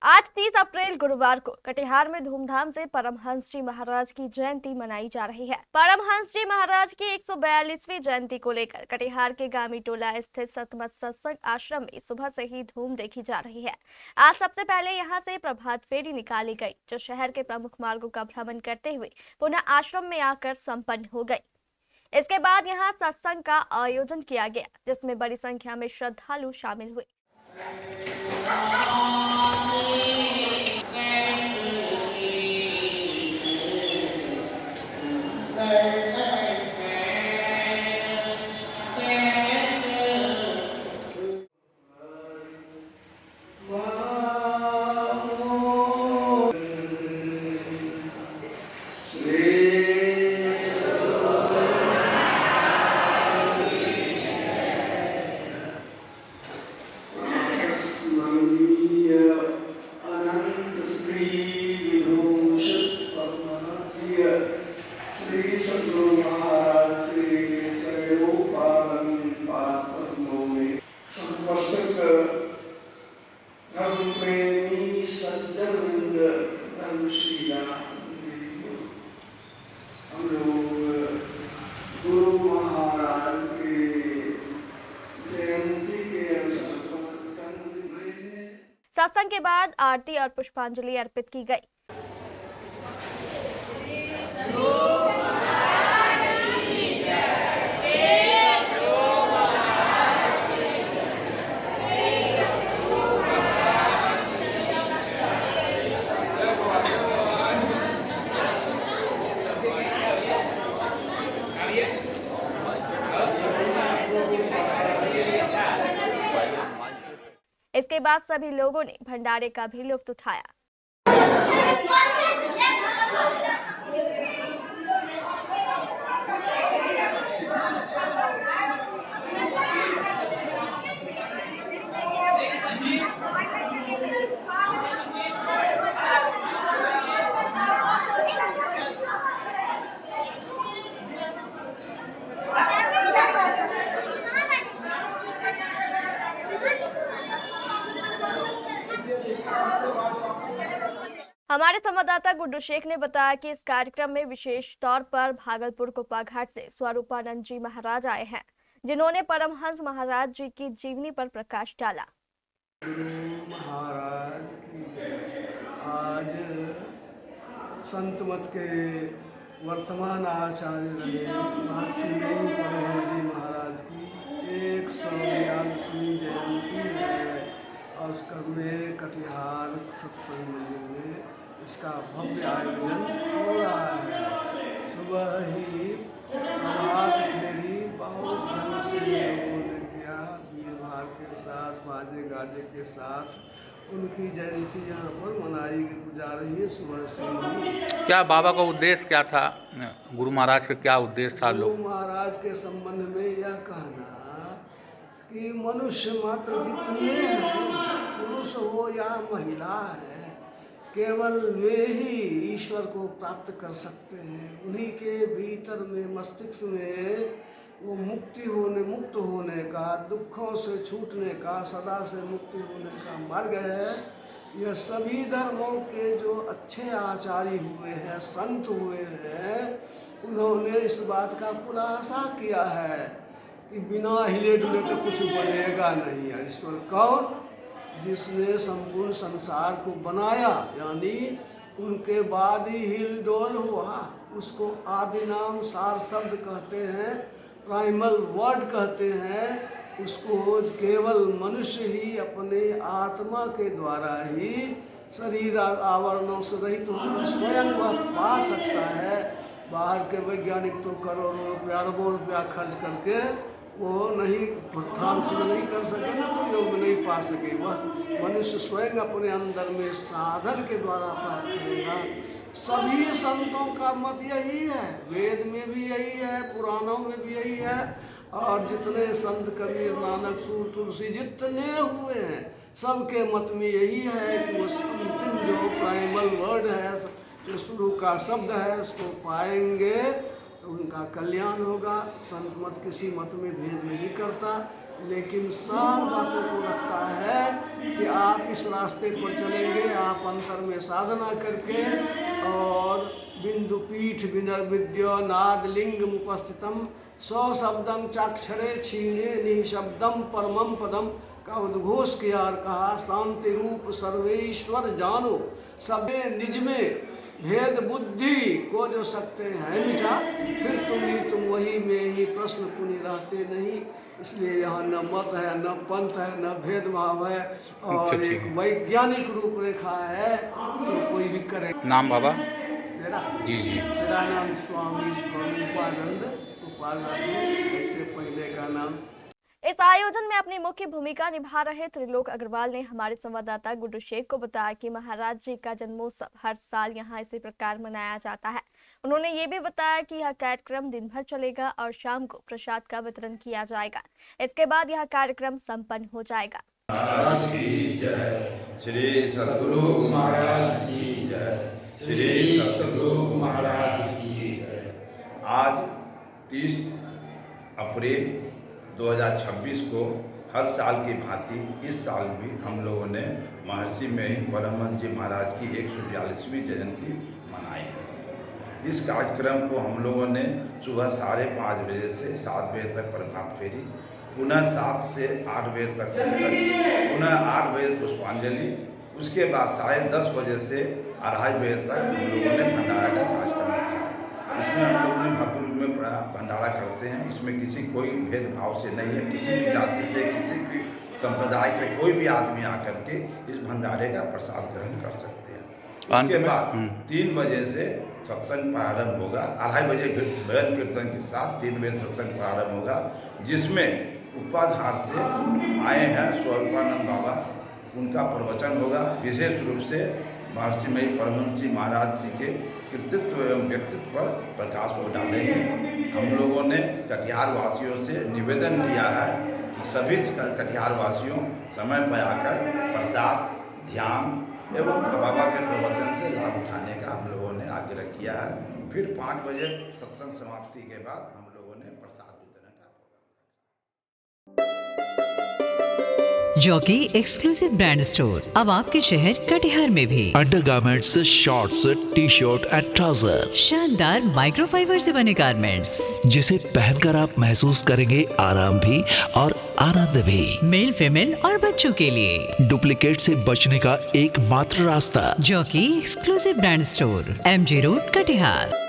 आज 30 अप्रैल गुरुवार को कटिहार में धूमधाम से परमहंस जी महाराज की जयंती मनाई जा रही है। परमहंस जी महाराज की 142वीं जयंती को लेकर कटिहार के गामी टोला स्थित सतमत सत्संग आश्रम में सुबह से ही धूम देखी जा रही है। आज सबसे पहले यहां से प्रभात फेरी निकाली गई, जो शहर के प्रमुख मार्गों का भ्रमण करते हुए पुनः आश्रम में आकर संपन्न हो गई। इसके बाद यहां सत्संग का आयोजन किया गया, जिसमें बड़ी संख्या में श्रद्धालु शामिल हुए। सत्संग के बाद आरती और पुष्पांजलि अर्पित की गई। इसके बाद सभी लोगों ने भंडारे का भी लुत्फ उठाया। हमारे संवाददाता गुड्डू शेख ने बताया कि इस कार्यक्रम में विशेष तौर पर भागलपुर कोपा घाट से स्वरूपानंद जी महाराज आए हैं, जिन्होंने परमहंस महाराज जी की जीवनी पर प्रकाश डाला। महाराज की आज संत मत के वर्तमान आचार्य रहे महर्षि में परमहंस जी महाराज की 142वीं जयंती है और उस क्रम में कटिहार सत्संग मंदिर में इसका भव्य आयोजन हो रहा है। सुबह ही प्रभात फेरी बहुत ढंग से लोगों ने किया, भीड़ भाड़ के साथ बाजे गाजे के साथ उनकी जयंती यहाँ पर मनाई जा रही है सुबह से ही। क्या बाबा का उद्देश्य क्या था, गुरु महाराज का क्या उद्देश्य था? गुरु महाराज के संबंध में यह कहना कि मनुष्य मात्र जितने हैं, पुरुष हो या महिला है, केवल वे ही ईश्वर को प्राप्त कर सकते हैं। उन्हीं के भीतर में मस्तिष्क में वो मुक्त होने का, दुखों से छूटने का, सदा से मुक्ति होने का मार्ग है। यह सभी धर्मों के जो अच्छे आचार्य हुए हैं, संत हुए हैं, उन्होंने इस बात का खुलासा किया है कि बिना हिले डुले तो कुछ बनेगा नहीं। ईश्वर कौन? जिसने संपूर्ण संसार को बनाया, यानी उनके बाद ही हिल डोल हुआ, उसको आदि नाम सार शब्द कहते हैं, प्राइमल वर्ड कहते हैं। उसको केवल मनुष्य ही अपने आत्मा के द्वारा ही शरीर आवरणों से रहित होकर स्वयं वह पा सकता है। बाहर के वैज्ञानिक तो करोड़ों रुपया, अरबों रुपया खर्च करके वो नहीं, फ्रांस में नहीं कर सके ना, प्रयोग में नहीं पा सके। वह मनुष्य स्वयं अपने अंदर में साधन के द्वारा प्राप्त करेगा। सभी संतों का मत यही है, वेद में भी यही है, पुराणों में भी यही है, और जितने संत कबीर नानक सूर तुलसी जितने हुए हैं, सबके मत में यही है कि वो अंतिम जो प्राइमल वर्ड है, जो शुरू का शब्द है, उसको पाएंगे तो उनका कल्याण होगा। संत मत किसी मत में भेद नहीं करता, लेकिन सार बातों को रखता है कि आप इस रास्ते पर चलेंगे, आप अंतर में साधना करके और बिंदु पीठ विनर्विद्य नाद लिंगम उपस्थितम सशब्दम चाक्षरे क्षीणे निशब्दम परमम पदम का उद्घोष किया और कहा शांति रूप सर्वेश्वर जानो सबे निज में भेद बुद्धि को जो सकते हैं मिटा, फिर तुम वही में ही प्रश्न पुनि रहते नहीं। इसलिए यहाँ न मत है, न पंथ है, न भेदभाव है और एक वैज्ञानिक रूपरेखा है, तो कोई भी करे। नाम बाबा? मेरा जी जी। मेरा नाम स्वामी स्वरूपानंद उपाध्याय, ऐसे पहले का नाम। इस आयोजन में अपनी मुख्य भूमिका निभा रहे त्रिलोक अग्रवाल ने हमारे संवाददाता गुड्डू शेख को बताया कि महाराज जी का जन्मोत्सव हर साल यहां इसी प्रकार मनाया जाता है। उन्होंने ये भी बताया कि यह कार्यक्रम दिन भर चलेगा और शाम को प्रसाद का वितरण किया जाएगा। इसके बाद यह कार्यक्रम संपन्न हो जाएगा। महाराज की जय, श्री सद्गुरु महाराज की जय, श्री सद्गुरु महाराज की जय। आज 30 अप्रैल 2026 को हर साल की भांति इस साल भी हम लोगों ने महर्षि में ही परमहंस जी महाराज की 142वीं जयंती मनाई है। इस कार्यक्रम को हम लोगों ने सुबह 5:30 बजे से 7 बजे तक प्रभात फेरी, पुनः 7 से 8 बजे तक सत्संग, पुनः 8 बजे पुष्पांजलि, उसके बाद 10:30 बजे से 2:30 बजे तक हम लोगों ने भंडारा का कार्यक्रम रखा है। इसमें हम लोग ने भव्य रूप में भंडारा करते हैं। इसमें किसी कोई भेदभाव से नहीं है, किसी भी जाति से, किसी भी संप्रदाय के कोई भी आदमी आकर के इस भंडारे का प्रसाद ग्रहण कर सकते हैं। उसके बाद 3 बजे से सत्संग प्रारंभ होगा, 2:30 बजे भजन कीर्तन के साथ 3 बजे सत्संग प्रारंभ होगा, जिसमें उपाघाट से आए हैं स्वरूपानंद बाबा, उनका प्रवचन होगा। विशेष रूप से महर्षि में परमहंस जी महाराज जी के कृतित्व एवं व्यक्तित्व पर प्रकाश को डालेंगे। हम लोगों ने कटिहार वासियों से निवेदन किया है कि सभी कटिहार वासियों समय पर आकर प्रसाद, ध्यान एवं बाबा के प्रवचन से लाभ उठाने का हम लोगों ने आग्रह किया है। फिर 5 बजे सत्संग समाप्ति के बाद हम लोगों ने प्रसाद वितरण का जॉकी एक्सक्लूसिव ब्रांड स्टोर अब आपके शहर कटिहार में भी। Undergarments, shorts, T shirt and trouser, शानदार माइक्रोफाइबर से बने गारमेंट्स जिसे पहनकर आप महसूस करेंगे आराम भी और आनंद भी। मेल, फीमेल और बच्चों के लिए डुप्लीकेट से बचने का एकमात्र रास्ता jockey exclusive brand store, MG road, Katihar.